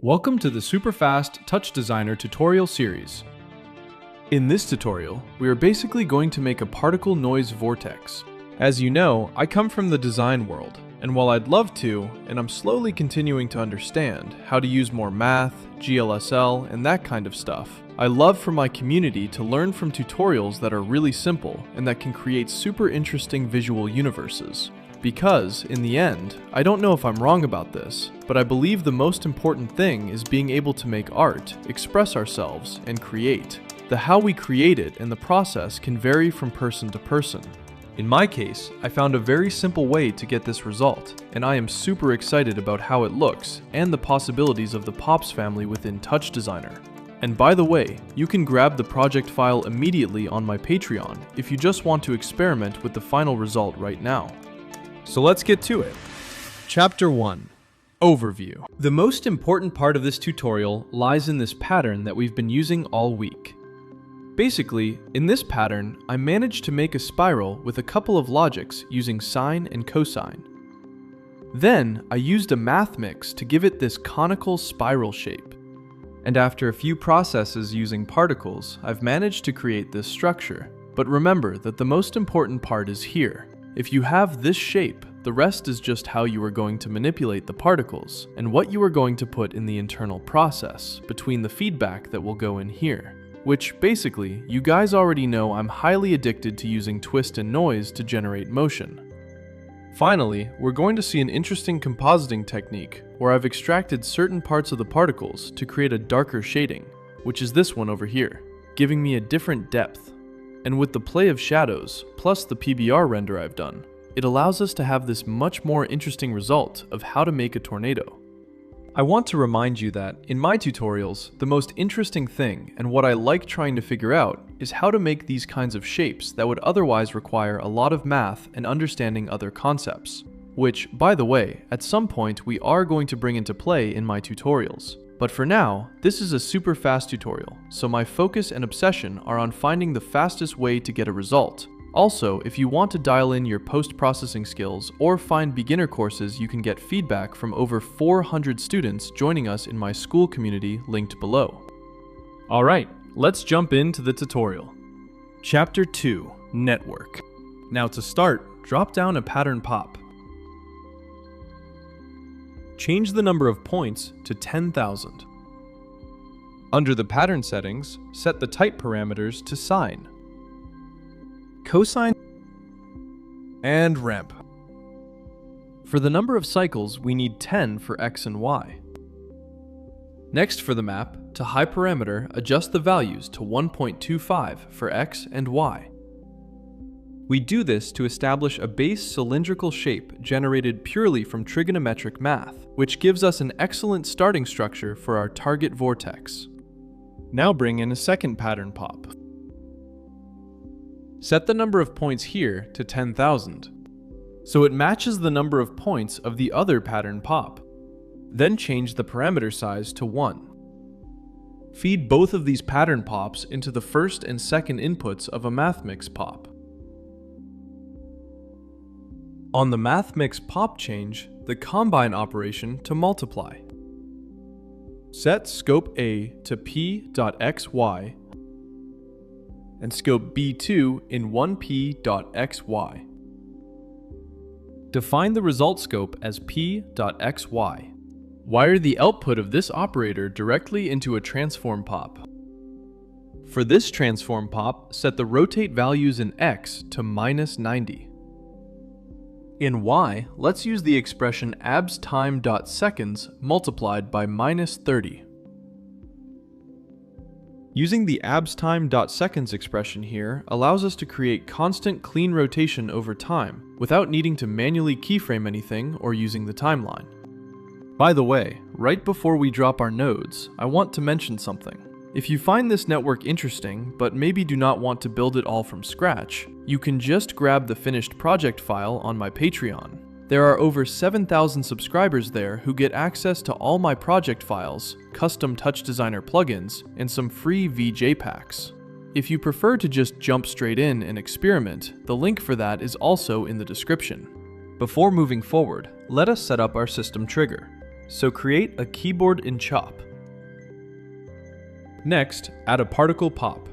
Welcome to the super fast TouchDesigner tutorial series. In this tutorial, we are basically going to make a particle noise vortex. As you know, I come from the design world, and while I'd love to, and I'm slowly continuing to understand how to use more math, GLSL, and that kind of stuff, I love for my community to learn from tutorials that are really simple and that can create super interesting visual universes. Because, in the end, I don't know if I'm wrong about this, but I believe the most important thing is being able to make art, express ourselves, and create. The how we create it and the process can vary from person to person. In my case, I found a very simple way to get this result, and I am super excited about how it looks and the possibilities of the Pops family within TouchDesigner. And by the way, you can grab the project file immediately on my Patreon if you just want to experiment with the final result right now. So let's get to it. Chapter 1. Overview. The most important part of this tutorial lies in this pattern that we've been using all week. Basically, in this pattern, I managed to make a spiral with a couple of logics using sine and cosine. Then, I used a math mix to give it this conical spiral shape. And after a few processes using particles, I've managed to create this structure. But remember that the most important part is here. If you have this shape, the rest is just how you are going to manipulate the particles and what you are going to put in the internal process between the feedback that will go in here. Which, basically, you guys already know I'm highly addicted to using twist and noise to generate motion. Finally, we're going to see an interesting compositing technique where I've extracted certain parts of the particles to create a darker shading, which is this one over here, giving me a different depth. And with the play of shadows, plus the PBR render I've done, it allows us to have this much more interesting result of how to make a tornado. I want to remind you that, in my tutorials, the most interesting thing, and what I like trying to figure out, is how to make these kinds of shapes that would otherwise require a lot of math and understanding other concepts. Which, by the way, at some point we are going to bring into play in my tutorials. But for now, this is a super fast tutorial, so my focus and obsession are on finding the fastest way to get a result. Also, if you want to dial in your post-processing skills or find beginner courses, you can get feedback from over 400 students joining us in my school community linked below. Alright, let's jump into the tutorial. Chapter 2, Network. Now to start, drop down a pattern pop. Change the number of points to 10,000. Under the pattern settings, set the type parameters to sine, cosine, and ramp. For the number of cycles, we need 10 for x and y. Next, for the map, to high parameter, adjust the values to 1.25 for x and y. We do this to establish a base cylindrical shape generated purely from trigonometric math, which gives us an excellent starting structure for our target vortex. Now bring in a second pattern pop. Set the number of points here to 10,000, so it matches the number of points of the other pattern pop. Then change the parameter size to 1. Feed both of these pattern pops into the first and second inputs of a math mix pop. On the math mix pop change the combine operation to multiply. Set scope A to p.xy and scope B2 in 1p.xy. Define the result scope as p.xy. Wire the output of this operator directly into a transform pop. For this transform pop, set the rotate values in x to -90. In y, let's use the expression absTime.seconds multiplied by -30. Using the absTime.seconds expression here allows us to create constant clean rotation over time without needing to manually keyframe anything or using the timeline. By the way, right before we drop our nodes, I want to mention something. If you find this network interesting, but maybe do not want to build it all from scratch, you can just grab the finished project file on my Patreon. There are over 7,000 subscribers there who get access to all my project files, custom TouchDesigner plugins, and some free VJ packs. If you prefer to just jump straight in and experiment, the link for that is also in the description. Before moving forward, let us set up our system trigger. so create a keyboard in Chop. Next, add a particle pop.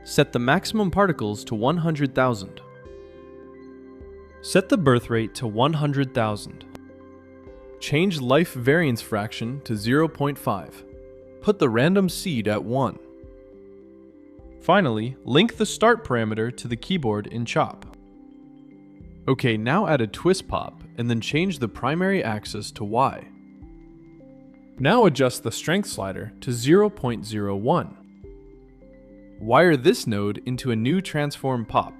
Set the maximum particles to 100,000. Set the birth rate to 100,000. Change life variance fraction to 0.5. Put the random seed at 1. Finally, link the start parameter to the keyboard in Chop. Okay, now add a twist pop and then change the primary axis to Y. Now adjust the strength slider to 0.01. Wire this node into a new transform pop.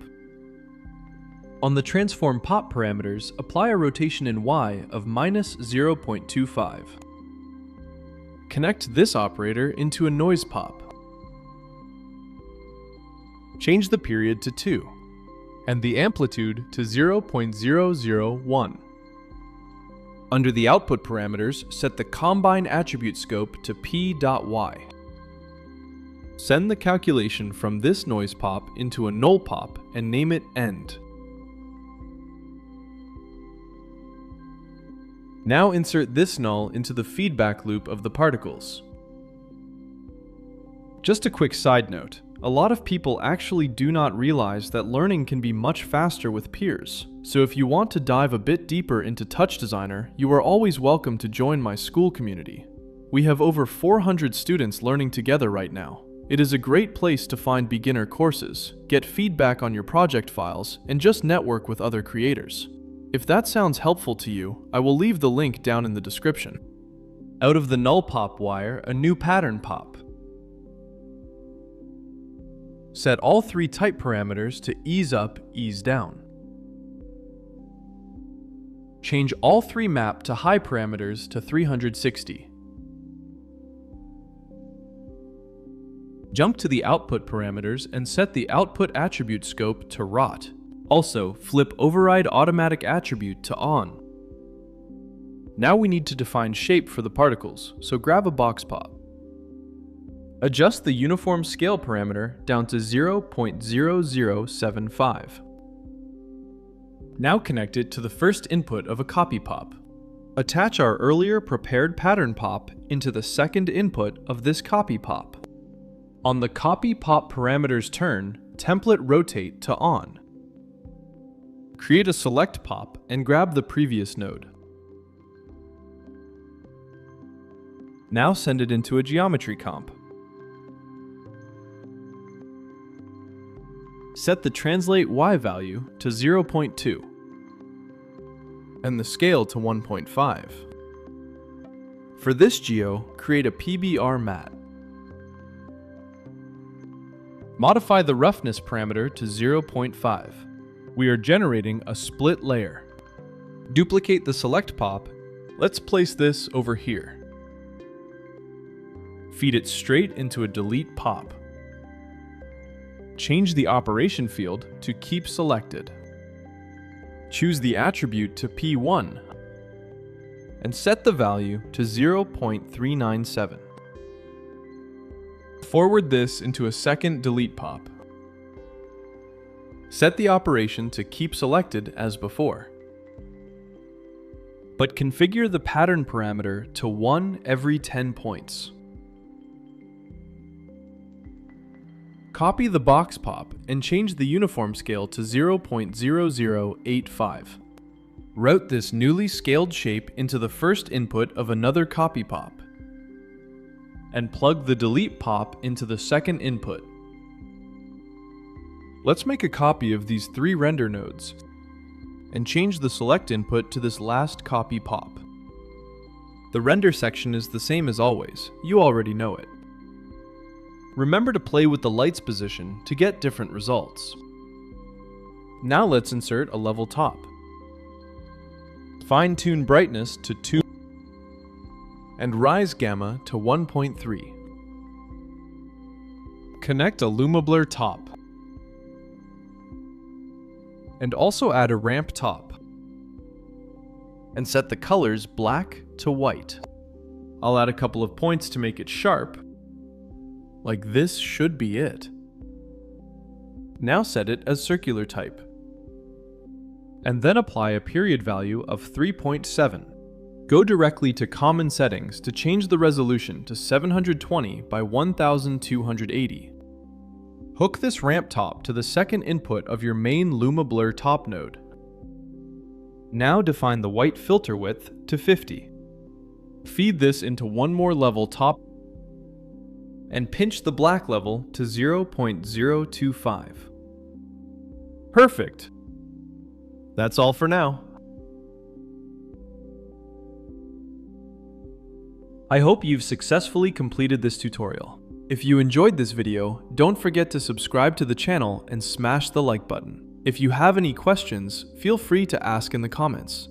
On the transform pop parameters, apply a rotation in Y of -0.25. Connect this operator into a noise pop. Change the period to 2, and the amplitude to 0.001. Under the output parameters, set the combine attribute scope to p.y. Send the calculation from this noise pop into a null pop and name it end. Now insert this null into the feedback loop of the particles. Just a quick side note, a lot of people actually do not realize that learning can be much faster with peers. So if you want to dive a bit deeper into TouchDesigner, you are always welcome to join my school community. We have over 400 students learning together right now. It is a great place to find beginner courses, get feedback on your project files, and just network with other creators. If that sounds helpful to you, I will leave the link down in the description. Out of the null pop wire, a new pattern pop. Set all 3 type parameters to ease up, ease down. Change all 3 map to high parameters to 360. Jump to the output parameters and set the output attribute scope to rot. Also, flip override automatic attribute to on. Now we need to define shape for the particles, so grab a box pop. Adjust the uniform scale parameter down to 0.0075. Now connect it to the first input of a copy pop. Attach our earlier prepared pattern pop into the second input of this copy pop. On the copy pop parameter's turn, template rotate to on. Create a select pop and grab the previous node. Now send it into a geometry comp. Set the translate Y value to 0.2 and the scale to 1.5. For this geo, create a PBR mat. Modify the roughness parameter to 0.5. We are generating a split layer. Duplicate the select pop. Let's place this over here. Feed it straight into a delete pop. Change the operation field to keep selected. Choose the attribute to P1 and set the value to 0.397. Forward this into a second delete pop. Set the operation to keep selected as before, but configure the pattern parameter to 1 every 10 points. Copy the box pop and change the uniform scale to 0.0085. Route this newly scaled shape into the first input of another copy pop, and plug the delete pop into the second input. Let's make a copy of these 3 render nodes and change the select input to this last copy pop. The render section is the same as always, you already know it. Remember to play with the light's position to get different results. Now let's insert a level top. Fine-tune brightness to 2 and rise gamma to 1.3. Connect a LumaBlur top. And also add a ramp top. And set the colors black to white. I'll add a couple of points to make it sharp. Like this should be it. Now set it as circular type. and then apply a period value of 3.7. Go directly to Common Settings to change the resolution to 720 by 1280. Hook this ramp top to the second input of your main Luma Blur top node. Now define the white filter width to 50. Feed this into one more level top and pinch the black level to 0.025. Perfect! That's all for now. I hope you've successfully completed this tutorial. If you enjoyed this video, don't forget to subscribe to the channel and smash the like button. If you have any questions, feel free to ask in the comments.